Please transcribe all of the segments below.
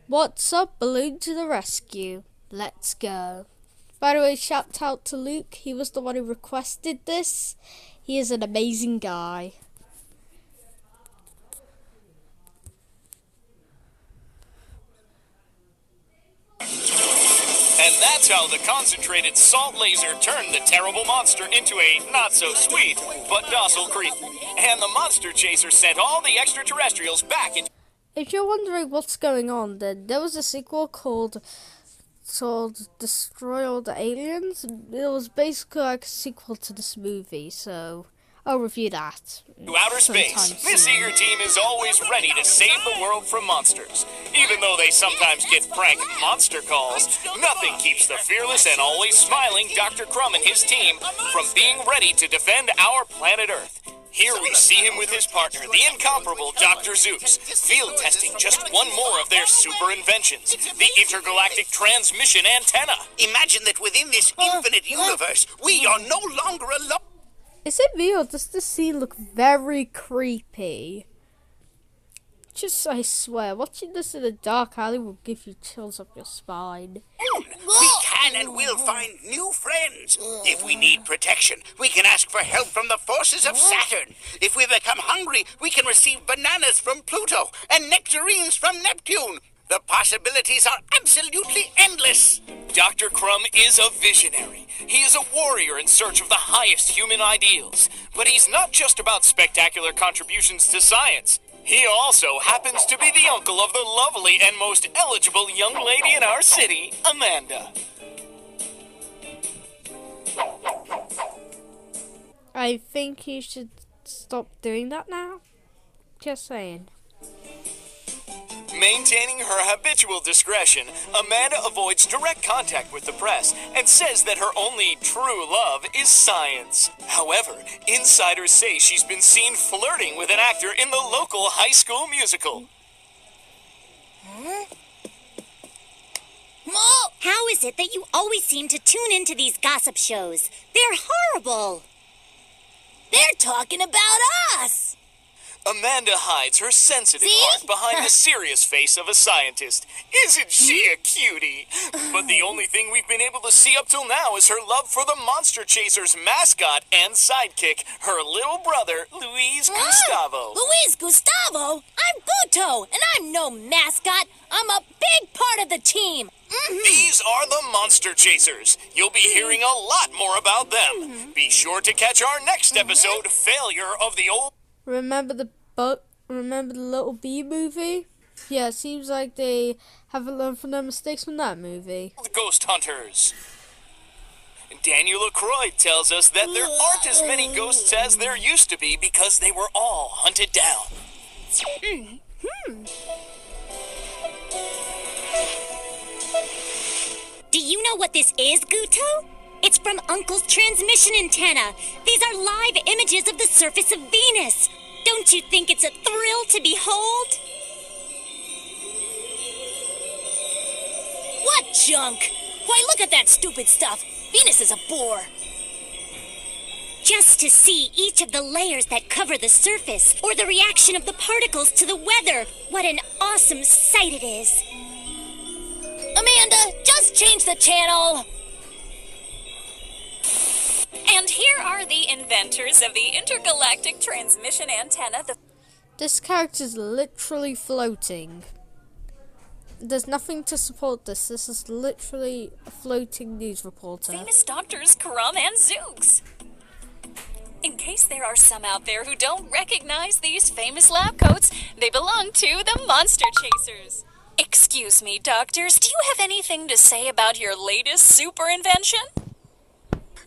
What's up, Balloon to the rescue. Let's go. By the way, shout out to Luke. He was the one who requested this. He is an amazing guy. And that's how the concentrated salt laser turned the terrible monster into a not-so-sweet but docile creature. And the monster chaser sent all the extraterrestrials back in... If you're wondering what's going on, then there was a sequel called Destroy All the Aliens. It was basically like a sequel to this movie, so I'll review that. To outer space, this eager team is always ready to save the world from monsters. Even though they sometimes get prank monster calls, nothing keeps the fearless and always smiling Dr. Crumb and his team from being ready to defend our planet Earth. Here we see him with his partner, the incomparable Dr. Zeus, field testing just one more of their super inventions, the intergalactic transmission antenna. Imagine that within this infinite universe, we are no longer alone. Is it me or does this scene look very creepy? I swear, watching this in a dark alley will give you chills up your spine. We can and will find new friends. If we need protection, we can ask for help from the forces of Saturn. If we become hungry, we can receive bananas from Pluto and nectarines from Neptune. The possibilities are absolutely endless. Dr. Crumb is a visionary. He is a warrior in search of the highest human ideals. But he's not just about spectacular contributions to science. He also happens to be the uncle of the lovely and most eligible young lady in our city, Amanda. I think you should stop doing that now. Just saying. Maintaining her habitual discretion, Amanda avoids direct contact with the press and says that her only true love is science. However, insiders say she's been seen flirting with an actor in the local high school musical. How is it that you always seem to tune into these gossip shows? They're horrible. They're talking about us. Amanda hides her sensitive heart behind the serious face of a scientist. Isn't she a cutie? But the only thing we've been able to see up till now is her love for the Monster Chasers mascot and sidekick, her little brother, Luis Gustavo. Luis Gustavo? I'm Guto, and I'm no mascot. I'm a big part of the team. These are the Monster Chasers. You'll be hearing a lot more about them. Be sure to catch our next episode, Failure of the Old... Remember the Little Bee movie? Yeah, it seems like they haven't learned from their mistakes from that movie. The Ghost Hunters. Daniel LaCroix tells us that there aren't as many ghosts as there used to be because they were all hunted down. Do you know what this is, Guto? It's from Uncle's transmission antenna. These are live images of the surface of Venus. Don't you think it's a thrill to behold? What junk? Why, look at that stupid stuff. Venus is a bore. Just to see each of the layers that cover the surface, or the reaction of the particles to the weather, what an awesome sight it is. Amanda, just change the channel. And here are the inventors of the intergalactic transmission antenna. This character's literally floating. There's nothing to support this. This is literally a floating news reporter. Famous doctors Crumb and Zooks. In case there are some out there who don't recognize these famous lab coats, they belong to the Monster Chasers. Excuse me, doctors, do you have anything to say about your latest super invention?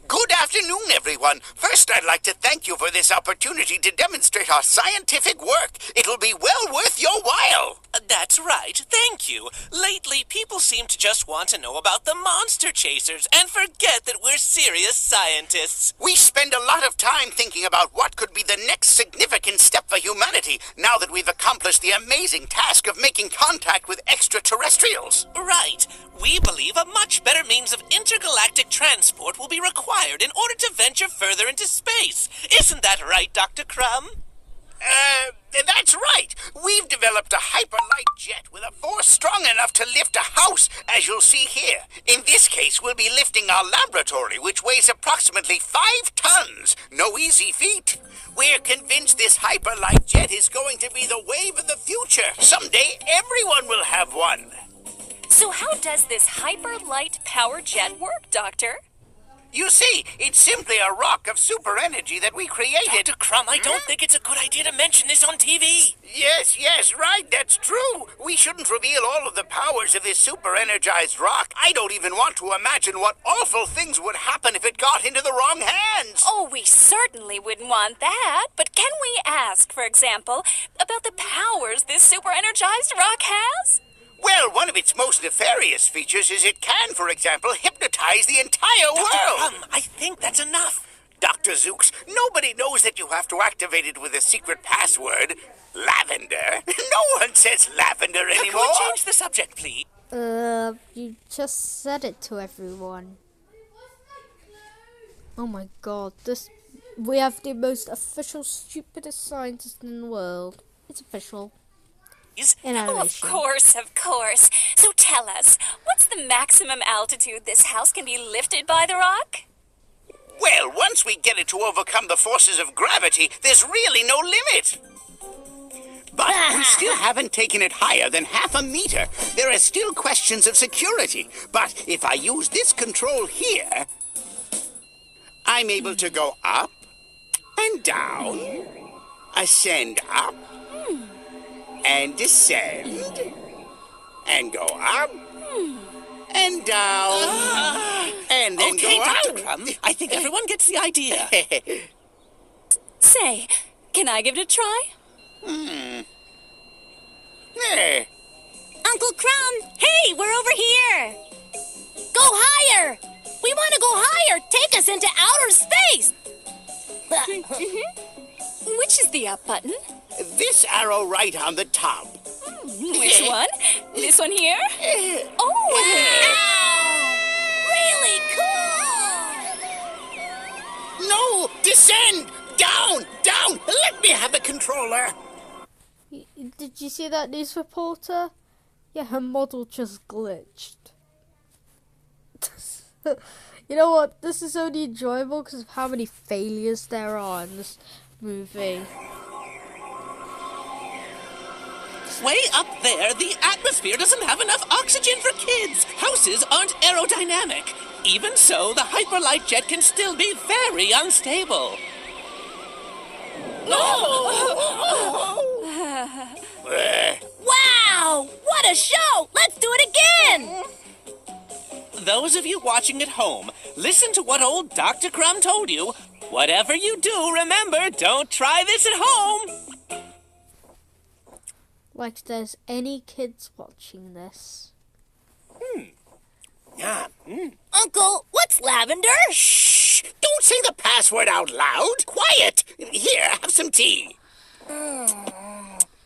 Good afternoon, everyone. First, I'd like to thank you for this opportunity to demonstrate our scientific work. It'll be well worth your while. That's right, thank you. Lately, people seem to just want to know about the Monster Chasers and forget that we're serious scientists. We spend a lot of time thinking about what could be the next significant step for humanity now that we've accomplished the amazing task of making contact with extraterrestrials. Right. We believe a much better means of intergalactic transport will be required in order to venture further into space. Isn't that right, Dr. Crumb? That's right. We've developed a hyperlight jet with a force strong enough to lift a house, as you'll see here. In this case, we'll be lifting our laboratory, which weighs approximately 5 tons. No easy feat. We're convinced this hyperlight jet is going to be the wave of the future. Someday, everyone will have one. So how does this hyper-light power jet work, Doctor? You see, it's simply a rock of super energy that we created. Dr. Crumb, I don't think it's a good idea to mention this on TV. Yes, right, that's true. We shouldn't reveal all of the powers of this super energized rock. I don't even want to imagine what awful things would happen if it got into the wrong hands. Oh, we certainly wouldn't want that. But can we ask, for example, about the powers this super-energized rock has? Well, one of its most nefarious features is it can, for example, hypnotize the entire Dr. world. Crumb, I think that's enough. Dr. Zooks, nobody knows that you have to activate it with a secret password. Lavender. No one says lavender Can anymore. we change the subject, please? You just said it to everyone. Oh my god, we have the most official, stupidest scientist in the world. It's official. In Oh, animation. of course. So tell us, what's the maximum altitude this house can be lifted by the rock? Well, once we get it to overcome the forces of gravity, there's really no limit. But we still haven't taken it higher than 0.5 meter. There are still questions of security. But if I use this control here, I'm able to go up and down, ascend up, and descend, and go up, and down, and then Okay, go Dr. up. Crumb, I think everyone gets the idea. Say, can I give it a try? Eh. Uncle Crumb, hey, we're over here. Go higher. We want to go higher. Take us into outer space. Which is the up button? This arrow right on the top. Which one? This one here? Oh! Really cool. No! Descend! Down! Down! Let me have the controller! Did you see that news reporter? Yeah, her model just glitched. You know what? This is only enjoyable because of how many failures there are in this movie. Way up there, the atmosphere doesn't have enough oxygen for kids. Houses aren't aerodynamic. Even so, the hyperlight jet can still be very unstable. Wow, what a show. Let's do it again. Those of you watching at home, listen to what old Dr. Crumb told you. Whatever you do, remember, don't try this at home. Like there's any kids watching this. Uncle, what's lavender? Shh! Don't say the password out loud! Quiet! Here, have some tea.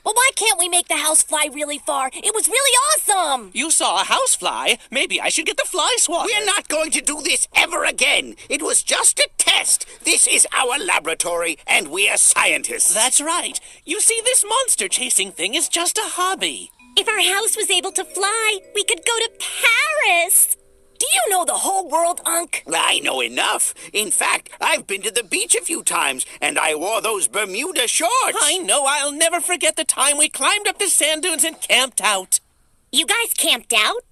Well, why can't we make the house fly really far? It was really awesome. You saw a housefly. Maybe I should get the fly swatter. We're not going to do this ever again. It was just a test. This is our laboratory, and we are scientists. That's right. You see, this monster chasing thing is just a hobby. If our house was able to fly, we could go to Paris. Do you know the whole world, Unc? I know enough. In fact, I've been to the beach a few times, and I wore those Bermuda shorts. I know I'll never forget the time we climbed up the sand dunes and camped out. You guys camped out?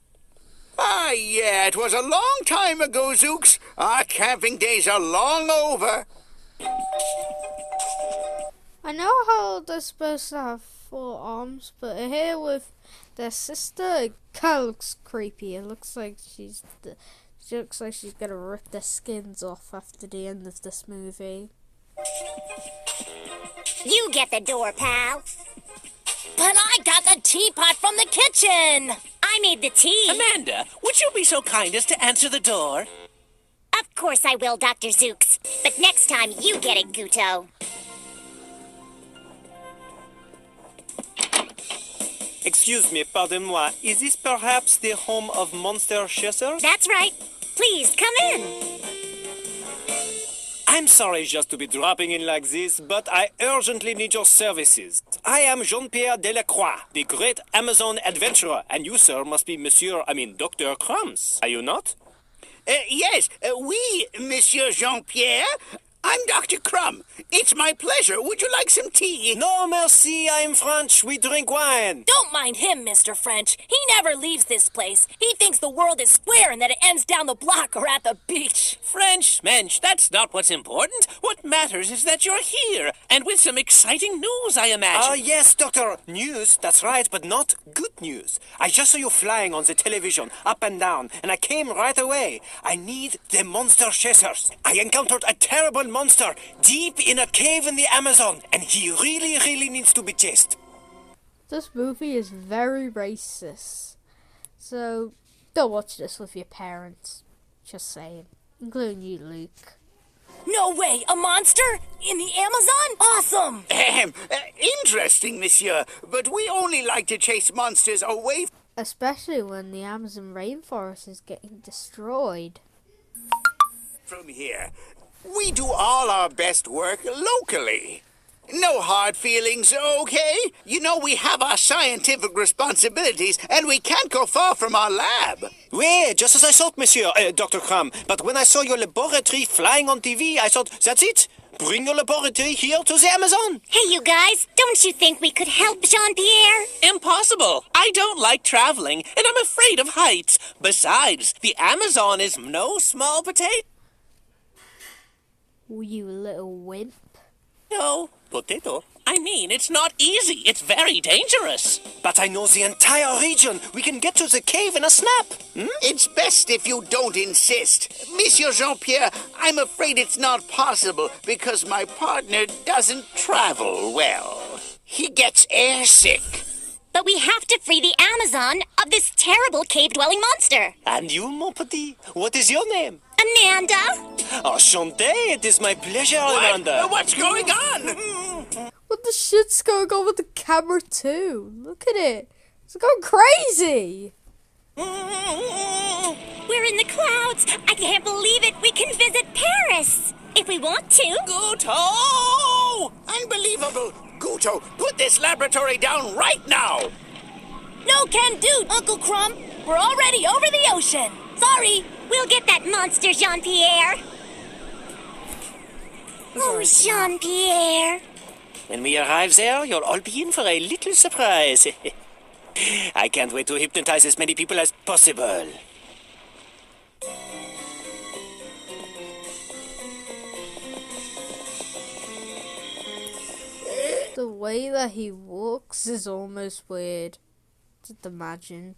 Ah, yeah, it was a long time ago, Zooks. Our camping days are long over. I know how they're supposed to have 4 arms, but here with their sister, it kind of looks creepy. It looks like she looks like she's gonna rip their skins off after the end of this movie. You get the door, pal. But I got the teapot from the kitchen. I made the tea. Amanda, would you be so kind as to answer the door? Of course I will, Dr. Zooks. But next time you get it, Guto. Excuse me, pardon-moi. Is this perhaps the home of monster chasers? That's right. Please, come in. I'm sorry just to be dropping in like this, but I urgently need your services. I am Jean-Pierre Delacroix, the great Amazon adventurer, and you, sir, must be Dr. Crumbs, are you not? Yes, oui, Monsieur Jean-Pierre. I'm Dr. Crumb. It's my pleasure. Would you like some tea? No, merci, I'm French. We drink wine. Don't mind him, Mr. French. He never leaves this place. He thinks the world is square and that it ends down the block or at the beach. French, mensch, that's not what's important. What matters is that you're here, and with some exciting news, I imagine. Yes, Doctor. News, that's right, but not good news. I just saw you flying on the television, up and down, and I came right away. I need the monster chasers. I encountered a terrible monster deep in a cave in the Amazon, and he really, really needs to be chased. This movie is very racist. So, don't watch this with your parents. Just saying. Including you, Luke. No way! A monster? In the Amazon? Awesome! Interesting, monsieur. But we only like to chase monsters away Especially when the Amazon rainforest is getting destroyed. from here. We do all our best work locally. No hard feelings, okay? You know, we have our scientific responsibilities, and we can't go far from our lab. Oui, just as I thought, monsieur, Dr. Crumb. But when I saw your laboratory flying on TV, I thought, that's it. Bring your laboratory here to the Amazon. Hey, you guys, don't you think we could help Jean-Pierre? Impossible. I don't like traveling, and I'm afraid of heights. Besides, the Amazon is no small potato. You little wimp. No, potato. I mean, it's not easy. It's very dangerous. But I know the entire region. We can get to the cave in a snap. It's best if you don't insist. Monsieur Jean-Pierre, I'm afraid it's not possible because my partner doesn't travel well. He gets airsick. But we have to free the Amazon of this terrible cave-dwelling monster. And you, mon petit, what is your name? Amanda? Enchanté, it is my pleasure, Amanda. What's going on? What the shit's going on with the camera too? Look at it. It's going crazy. We're in the clouds. I can't believe it. We can visit Paris if we want to. Guto! Unbelievable. Guto, put this laboratory down right now. No can do, Uncle Crumb. We're already over the ocean. Sorry. We'll get that monster, Jean-Pierre. Oh, Jean-Pierre. When we arrive there, you'll all be in for a little surprise. I can't wait to hypnotize as many people as possible. The way that he walks is almost weird. Just imagine.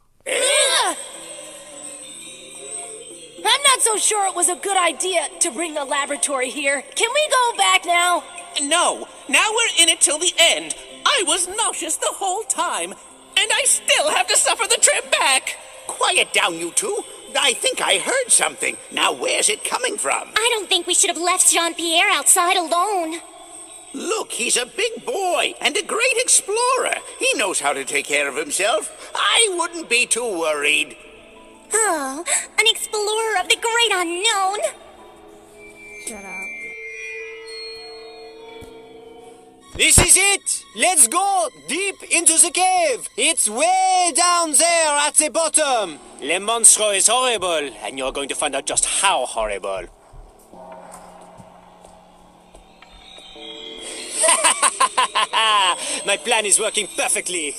I'm not so sure it was a good idea to bring the laboratory here. Can we go back now? No, now we're in it till the end. I was nauseous the whole time, and I still have to suffer the trip back. Quiet down, you two. I think I heard something. Now, where's it coming from? I don't think we should have left Jean-Pierre outside alone. Look, he's a big boy and a great explorer. He knows how to take care of himself. I wouldn't be too worried. Oh, an explorer of the great unknown. Shut up. This is it! Let's go deep into the cave! It's way down there at the bottom! Le monstro is horrible, and you're going to find out just how horrible. My plan is working perfectly.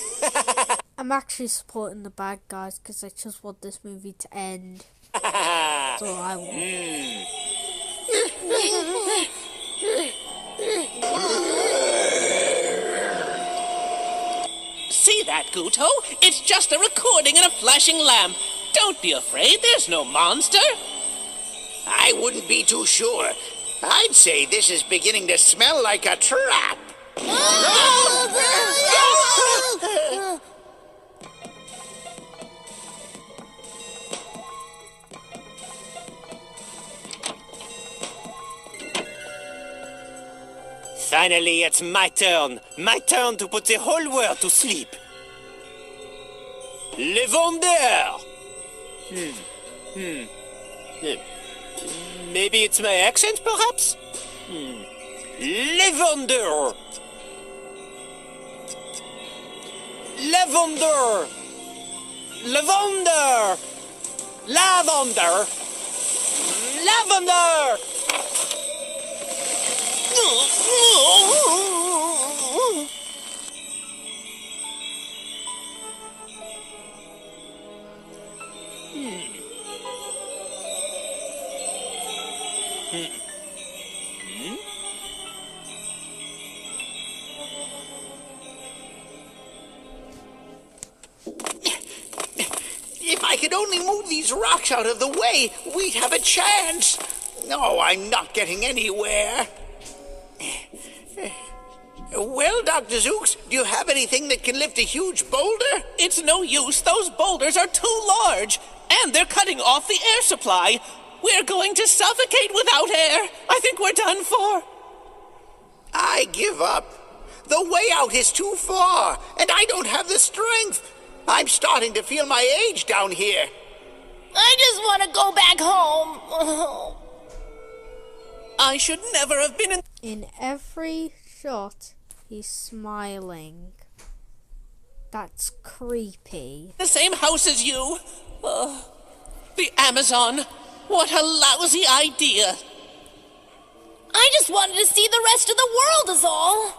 I'm actually supporting the bad guys because I just want this movie to end. That's all I want. See that, Guto? It's just a recording and a flashing lamp. Don't be afraid, there's no monster. I wouldn't be too sure. I'd say this is beginning to smell like a trap. Finally, it's my turn. My turn to put the whole world to sleep. Le Vendeur! Maybe it's my accent, perhaps? Lavender. Lavender. Lavender. Lavender. Lavender. If I could only move these rocks out of the way, we'd have a chance. No, I'm not getting anywhere. Well, Dr. Zooks, do you have anything that can lift a huge boulder? It's no use. Those boulders are too large. And they're cutting off the air supply. We're going to suffocate without air. I think we're done for. I give up. The way out is too far, and I don't have the strength. I'm starting to feel my age down here. I just want to go back home. I should never have been in... In every shot, he's smiling. That's creepy. the same house as you. The Amazon. What a lousy idea. I just wanted to see the rest of the world is all.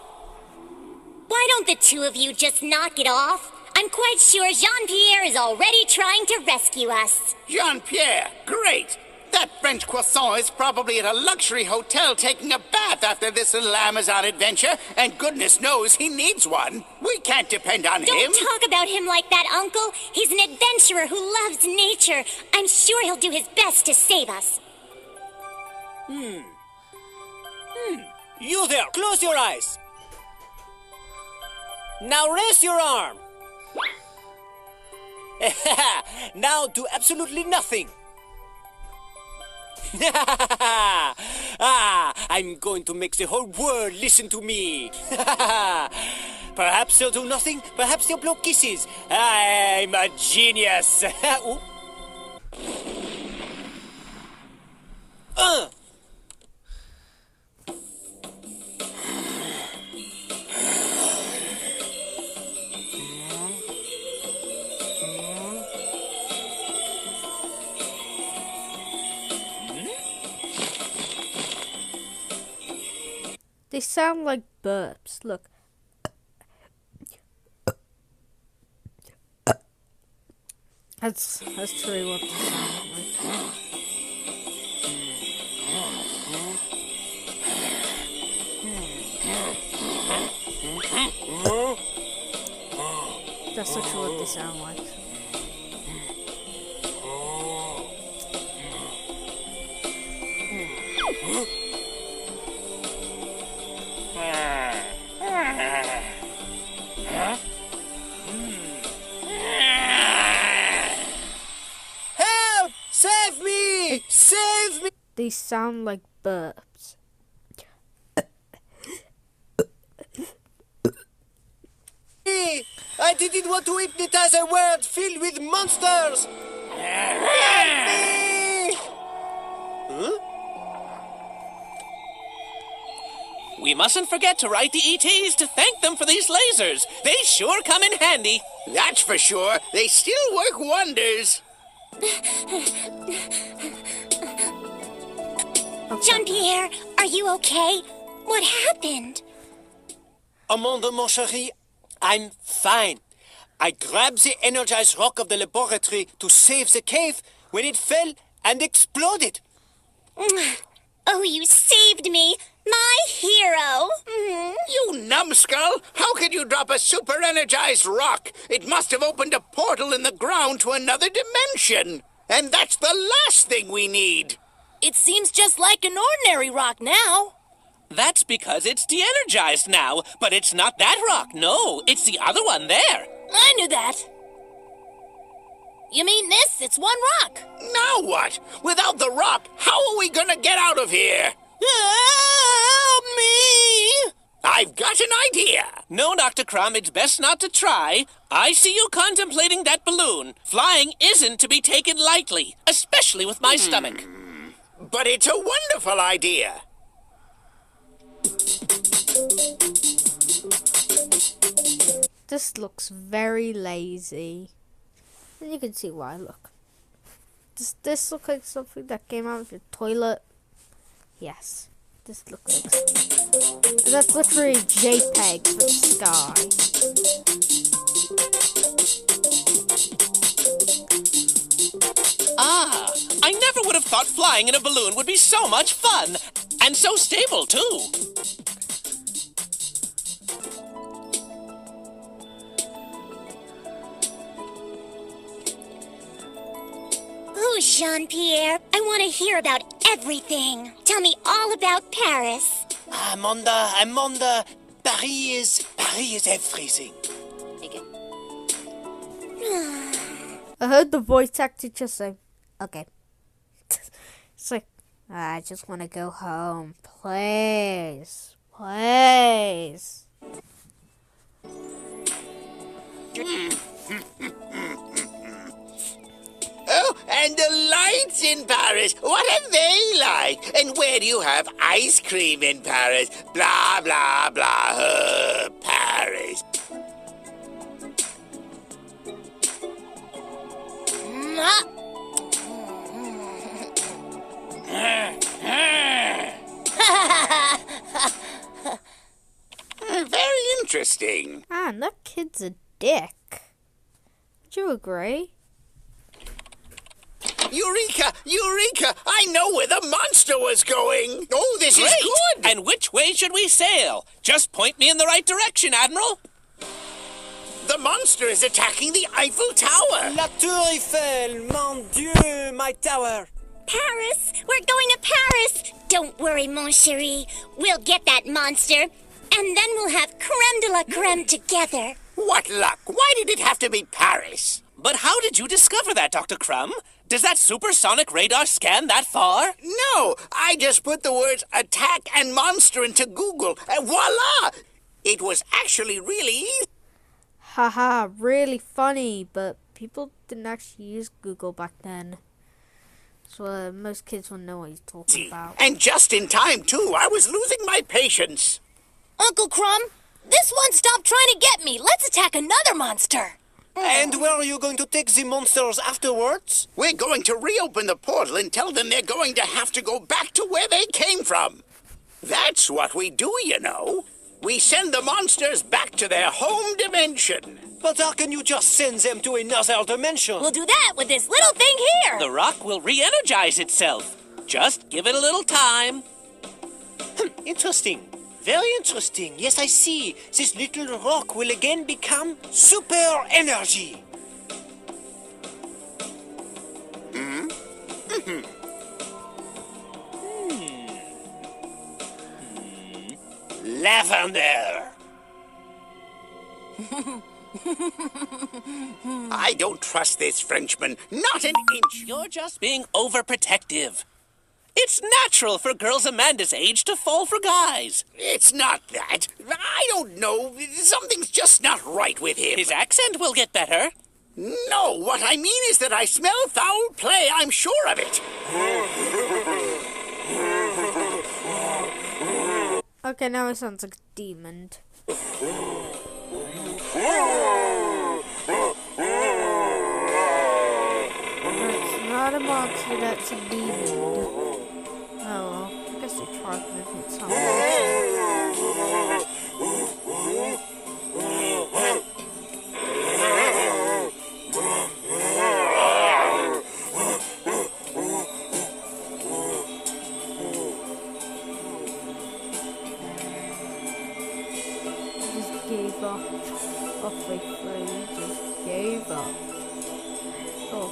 Why don't the two of you just knock it off? I'm quite sure Jean-Pierre is already trying to rescue us. Jean-Pierre, great. That French croissant is probably at a luxury hotel taking a bath after this little Amazon adventure, and goodness knows he needs one. We can't depend on him. Don't talk about him like that, Uncle. He's an adventurer who loves nature. I'm sure he'll do his best to save us. You there, close your eyes. Now raise your arm. Now do absolutely nothing. I'm going to make the whole world listen to me. Perhaps they'll do nothing, perhaps they'll blow kisses. I'm a genius. They sound like burps. Look. That's true what they sound like. That's actually what they sound like. Help! Save me! Save me! They sound like burps. I didn't want to hypnotize a world filled with monsters! Help me! Huh? We mustn't forget to write the ETs to thank them for these lasers. They sure come in handy. That's for sure. They still work wonders. Jean-Pierre, are you okay? What happened? Amanda, mon chéri, I'm fine. I grabbed the energized rock of the laboratory to save the cave when it fell and exploded. Oh, you saved me. My hero. You numbskull! How could you drop a super-energized rock? It must have opened a portal in the ground to another dimension. And that's the last thing we need. It seems just like an ordinary rock now. That's because it's de-energized now, but it's not that rock. No, it's the other one there. I knew that. You mean this? It's one rock. Now what? Without the rock, how are we gonna get out of here? Help me! I've got an idea. No, Dr. Crumb, it's best not to try. I see you contemplating that balloon. Flying isn't to be taken lightly, especially with my stomach. But it's a wonderful idea. This looks very lazy. And you can see why. Look. Does this look like something that came out of your toilet? Yes. This looks like something. That's literally a JPEG for the sky. Ah, I never would have thought flying in a balloon would be so much fun. And so stable, too. Who's Jean-Pierre? I want to hear about everything. Tell me all about Paris. Amanda, Paris is everything. I heard the voice actor just say, okay. It's like, I just want to go home. Please. Please. Oh, and the lights in Paris. What are they like? And where do you have ice cream in Paris? Blah, blah, blah. Paris. Very interesting. Man, that kid's a dick. Would you agree? Eureka! Eureka! I know where the monster was going. Oh, this is Great! good. And which way should we sail? Just point me in the right direction, Admiral. The monster is attacking the Eiffel Tower. La Tour Eiffel, mon Dieu, my tower. Paris! We're going to Paris! Don't worry, mon chéri. We'll get that monster, and then we'll have creme de la creme together. What luck! Why did it have to be Paris? But how did you discover that, Dr. Crumb? Does that supersonic radar scan that far? No, I just put the words attack and monster into Google, and voila! It was actually really easy. Haha, really funny, but people didn't actually use Google back then. So most kids wouldn't know what he's talking about. And just in time, too. I was losing my patience. Uncle Crumb, this one stopped trying to get me. Let's attack another monster. And where are you going to take the monsters afterwards? We're going to reopen the portal and tell them they're going to have to go back to where they came from. That's what we do, you know. We send the monsters back to their home dimension. But how can you just send them to another dimension? We'll do that with this little thing here. The rock will re-energize itself. Just give it a little time. Interesting. Very interesting. Yes, I see. This little rock will again become super energy. Lavender. I don't trust this Frenchman. Not an inch. You're just being overprotective. It's natural for girls Amanda's age to fall for guys. It's not that. I don't know. Something's just not right with him. His accent will get better. No, what I mean is that I smell foul play. I'm sure of it. Okay, now it sounds like a demon. It's not a monster, that's a demon. Oh well, I guess they tried moving it Just gave up. Halfway through, just gave up. Oh.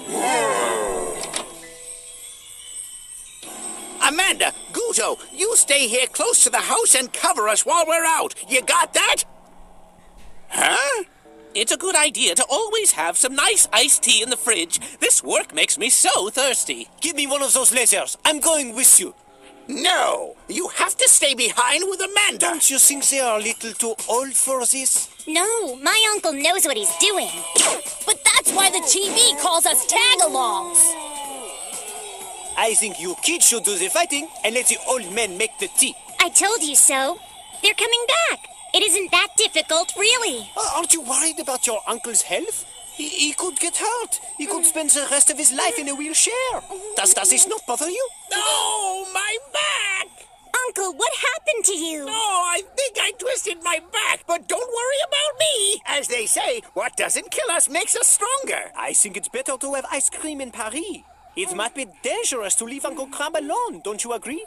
Amanda, Guto, you stay here close to the house and cover us while we're out. You got that? Huh? It's a good idea to always have some nice iced tea in the fridge. This work makes me so thirsty. Give me one of those lasers. I'm going with you. No, you have to stay behind with Amanda. Don't you think they are a little too old for this? No, my uncle knows what he's doing. But that's why the TV calls us tag-alongs. I think you kids should do the fighting and let the old men make the tea. I told you so. They're coming back. It isn't that difficult, really. Aren't you worried about your uncle's health? He could get hurt. He could spend the rest of his life in a wheelchair. Does this not bother you? No, my back! Uncle, what happened to you? No, I think I twisted my back, but don't worry about me. As they say, what doesn't kill us makes us stronger. I think it's better to have ice cream in Paris. It might be dangerous to leave Uncle Crab alone, don't you agree?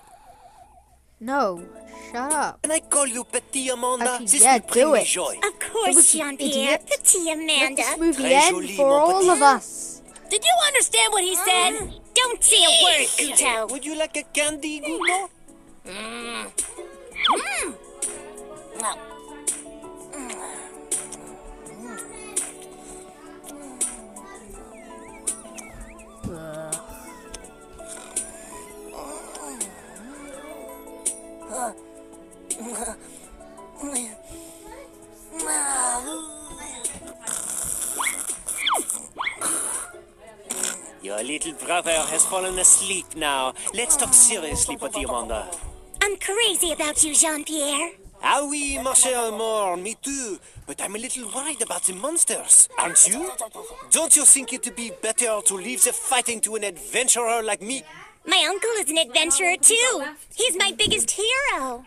No, shut up. Can I call you Petit Amanda? Actually, This yeah, will bring do me it. joy. Of course, Jean-Pierre. idiot. Petit Let Amanda. this movie Très end joli, for mon all petit. of us. Did you understand what he said? Don't say a word, Guto. Would you like a candy, Guto? Your little brother has fallen asleep now. Let's talk seriously, Petit Amanda. I'm crazy about you, Jean-Pierre. Ah oui, ma chère Amor, me too. But I'm a little worried about the monsters, aren't you? Don't you think it'd be better to leave the fighting to an adventurer like me? My uncle is an adventurer, too. He's my biggest hero.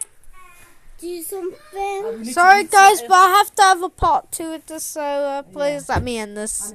Do something. Sorry guys, but I have to have a part 2 of this, so please let me end this.